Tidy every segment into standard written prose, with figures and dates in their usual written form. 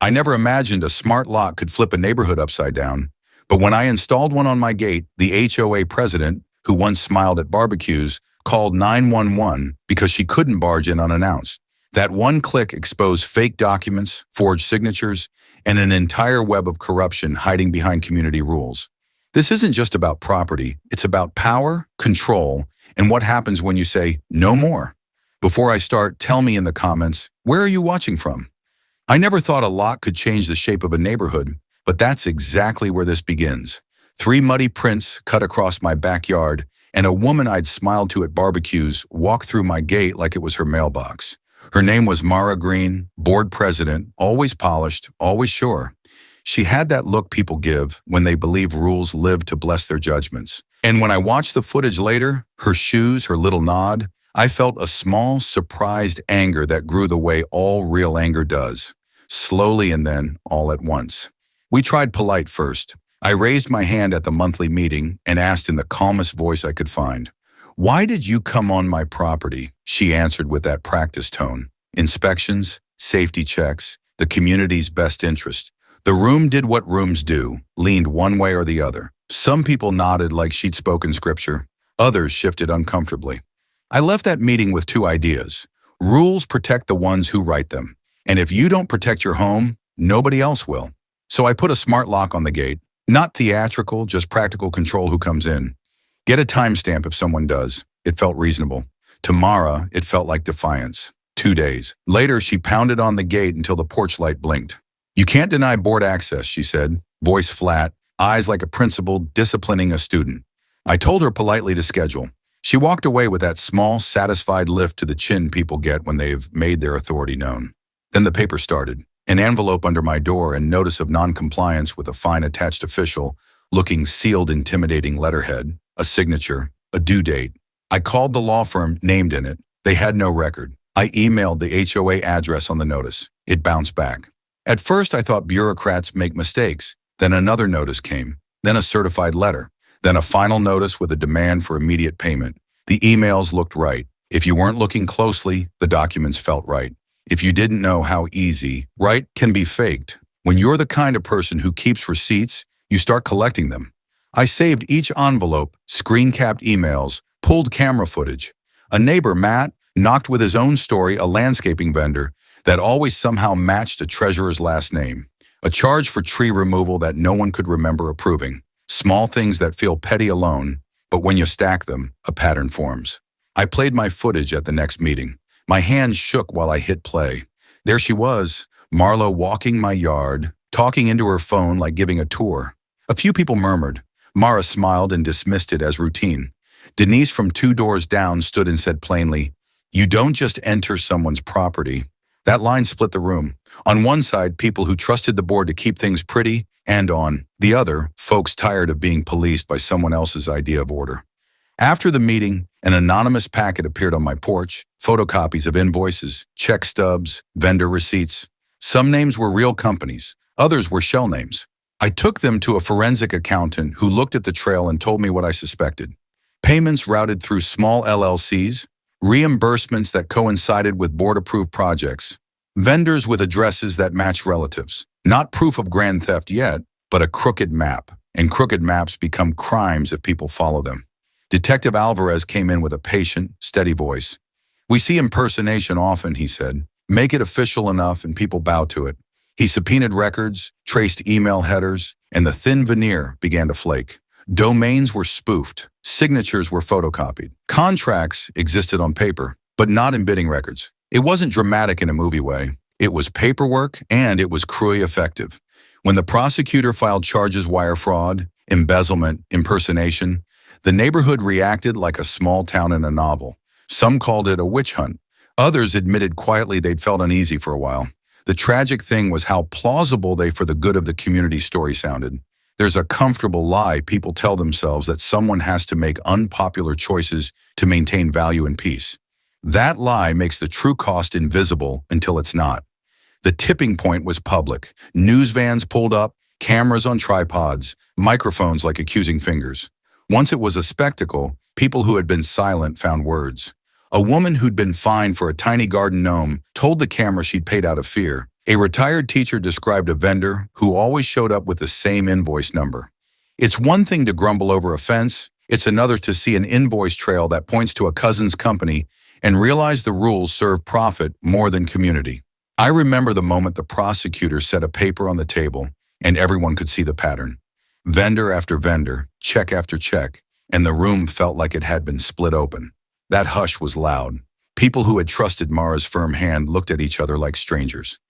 I never imagined a smart lock could flip a neighborhood upside down. But when I installed one on my gate, the HOA president, who once smiled at barbecues, called 911 because she couldn't barge in unannounced. That one click exposed fake documents, forged signatures, and an entire web of corruption hiding behind community rules. This isn't just about property, it's about power, control, and what happens when you say, no more. Before I start, tell me in the comments, where are you watching from? I never thought a lock could change the shape of a neighborhood, but that's exactly where this begins. 3 muddy prints cut across my backyard, and a woman I'd smiled to at barbecues walked through my gate like it was her mailbox. Her name was Mara Green, board president, always polished, always sure. She had that look people give when they believe rules live to bless their judgments. And when I watched the footage later, her shoes, her little nod, I felt a small, surprised anger that grew the way all real anger does. Slowly and then, all at once. We tried polite first. I raised my hand at the monthly meeting and asked in the calmest voice I could find, "Why did you come on my property?" She answered with that practice tone. Inspections, safety checks, the community's best interest. The room did what rooms do, leaned one way or the other. Some people nodded like she'd spoken scripture. Others shifted uncomfortably. I left that meeting with 2 ideas. Rules protect the ones who write them. And if you don't protect your home, nobody else will. So I put a smart lock on the gate. Not theatrical, just practical control who comes in. Get a timestamp if someone does. It felt reasonable. To Mara, it felt like defiance. 2 days. Later, she pounded on the gate until the porch light blinked. "You can't deny board access," she said, voice flat, eyes like a principal disciplining a student. I told her politely to schedule. She walked away with that small, satisfied lift to the chin people get when they've made their authority known. Then the paper started. An envelope under my door and notice of non-compliance with a fine attached official, looking sealed intimidating letterhead, a signature, a due date. I called the law firm named in it. They had no record. I emailed the HOA address on the notice. It bounced back. At first I thought bureaucrats make mistakes. Then another notice came. Then a certified letter. Then a final notice with a demand for immediate payment. The emails looked right. If you weren't looking closely, the documents felt right. If you didn't know how easy, right can be faked. When you're the kind of person who keeps receipts, you start collecting them. I saved each envelope, screen-capped emails, pulled camera footage. A neighbor, Matt, knocked with his own story, a landscaping vendor that always somehow matched a treasurer's last name. A charge for tree removal that no one could remember approving. Small things that feel petty alone, but when you stack them, a pattern forms. I played my footage at the next meeting. My hands shook while I hit play. There she was, Marlo walking my yard, talking into her phone like giving a tour. A few people murmured. Mara smiled and dismissed it as routine. Denise from 2 doors down stood and said plainly, "You don't just enter someone's property." That line split the room. On one side, people who trusted the board to keep things pretty, and on the other, folks tired of being policed by someone else's idea of order. After the meeting, an anonymous packet appeared on my porch, photocopies of invoices, check stubs, vendor receipts. Some names were real companies, others were shell names. I took them to a forensic accountant who looked at the trail and told me what I suspected. Payments routed through small LLCs, reimbursements that coincided with board-approved projects, vendors with addresses that match relatives. Not proof of grand theft yet, but a crooked map. And crooked maps become crimes if people follow them. Detective Alvarez came in with a patient, steady voice. "We see impersonation often," he said. "Make it official enough and people bow to it." He subpoenaed records, traced email headers, and the thin veneer began to flake. Domains were spoofed. Signatures were photocopied. Contracts existed on paper, but not in bidding records. It wasn't dramatic in a movie way. It was paperwork, and it was cruelly effective. When the prosecutor filed charges wire fraud, embezzlement, impersonation, the neighborhood reacted like a small town in a novel. Some called it a witch hunt. Others admitted quietly they'd felt uneasy for a while. The tragic thing was how plausible they for the good of the community story sounded. There's a comfortable lie people tell themselves that someone has to make unpopular choices to maintain value and peace. That lie makes the true cost invisible until it's not. The tipping point was public. News vans pulled up, cameras on tripods, microphones like accusing fingers. Once it was a spectacle, people who had been silent found words. A woman who'd been fined for a tiny garden gnome told the camera she'd paid out of fear. A retired teacher described a vendor who always showed up with the same invoice number. It's one thing to grumble over a fence, it's another to see an invoice trail that points to a cousin's company and realize the rules serve profit more than community. I remember the moment the prosecutor set a paper on the table and everyone could see the pattern. Vendor after vendor, check after check, and the room felt like it had been split open. That hush was loud. People who had trusted Mara's firm hand looked at each other like strangers.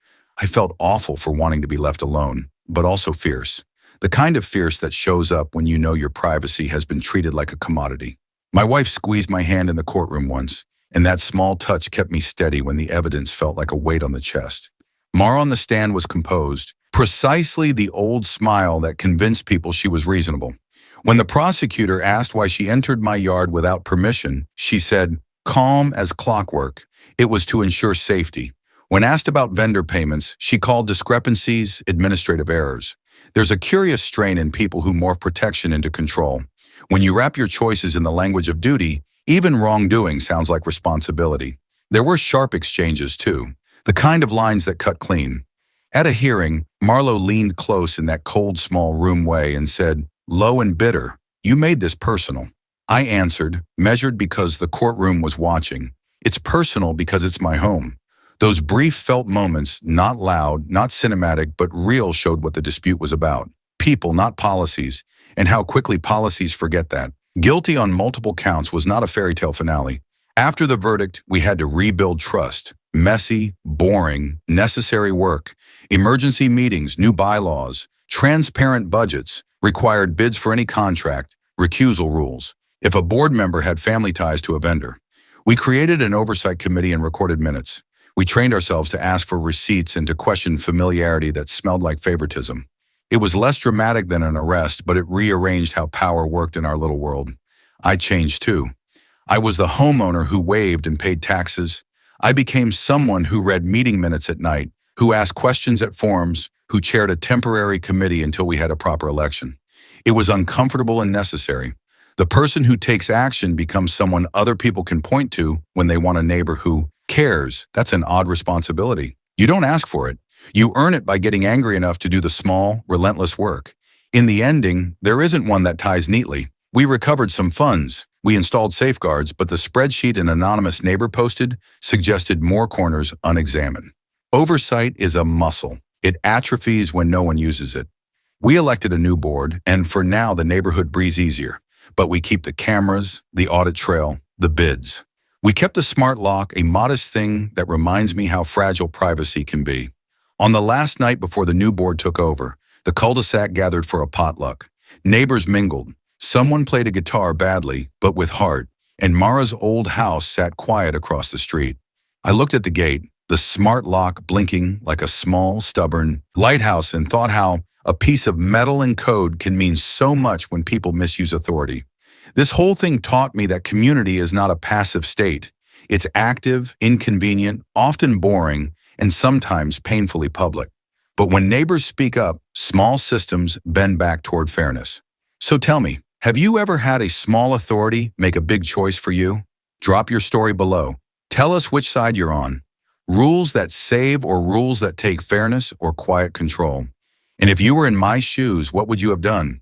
I felt awful for wanting to be left alone, but also fierce. The kind of fierce that shows up when you know your privacy has been treated like a commodity. My wife squeezed my hand in the courtroom once, and that small touch kept me steady when the evidence felt like a weight on the chest. Mara on the stand was composed, precisely the old smile that convinced people she was reasonable. When the prosecutor asked why she entered my yard without permission, she said, calm as clockwork, it was to ensure safety. When asked about vendor payments, she called discrepancies administrative errors. There's a curious strain in people who morph protection into control. When you wrap your choices in the language of duty, even wrongdoing sounds like responsibility. There were sharp exchanges too, the kind of lines that cut clean. At a hearing, Marlo leaned close in that cold, small room way and said, low and bitter, you made this personal. I answered, measured because the courtroom was watching. It's personal because it's my home. Those brief felt moments, not loud, not cinematic, but real, showed what the dispute was about. People, not policies, and how quickly policies forget that. Guilty on multiple counts was not a fairy tale finale. After the verdict, we had to rebuild trust. Messy, boring, necessary work. Emergency meetings, new bylaws, transparent budgets, required bids for any contract, recusal rules. If a board member had family ties to a vendor. We created an oversight committee and recorded minutes. We trained ourselves to ask for receipts and to question familiarity that smelled like favoritism. It was less dramatic than an arrest, but it rearranged how power worked in our little world. I changed too. I was the homeowner who waived and paid taxes. I became someone who read meeting minutes at night, who asked questions at forums, who chaired a temporary committee until we had a proper election. It was uncomfortable and necessary. The person who takes action becomes someone other people can point to when they want a neighbor who cares. That's an odd responsibility. You don't ask for it. You earn it by getting angry enough to do the small, relentless work. In the ending, there isn't one that ties neatly. We recovered some funds. We installed safeguards, but the spreadsheet an anonymous neighbor posted suggested more corners unexamined. Oversight is a muscle. It atrophies when no one uses it. We elected a new board, and for now the neighborhood breathes easier. But we keep the cameras, the audit trail, the bids. We kept the smart lock, a modest thing that reminds me how fragile privacy can be. On the last night before the new board took over, the cul-de-sac gathered for a potluck. Neighbors mingled. Someone played a guitar badly, but with heart, and Mara's old house sat quiet across the street. I looked at the gate, the smart lock blinking like a small, stubborn lighthouse, and thought how a piece of metal and code can mean so much when people misuse authority. This whole thing taught me that community is not a passive state. It's active, inconvenient, often boring, and sometimes painfully public. But when neighbors speak up, small systems bend back toward fairness. So tell me, have you ever had a small authority make a big choice for you? Drop your story below. Tell us which side you're on. Rules that save or rules that take fairness or quiet control. And if you were in my shoes, what would you have done?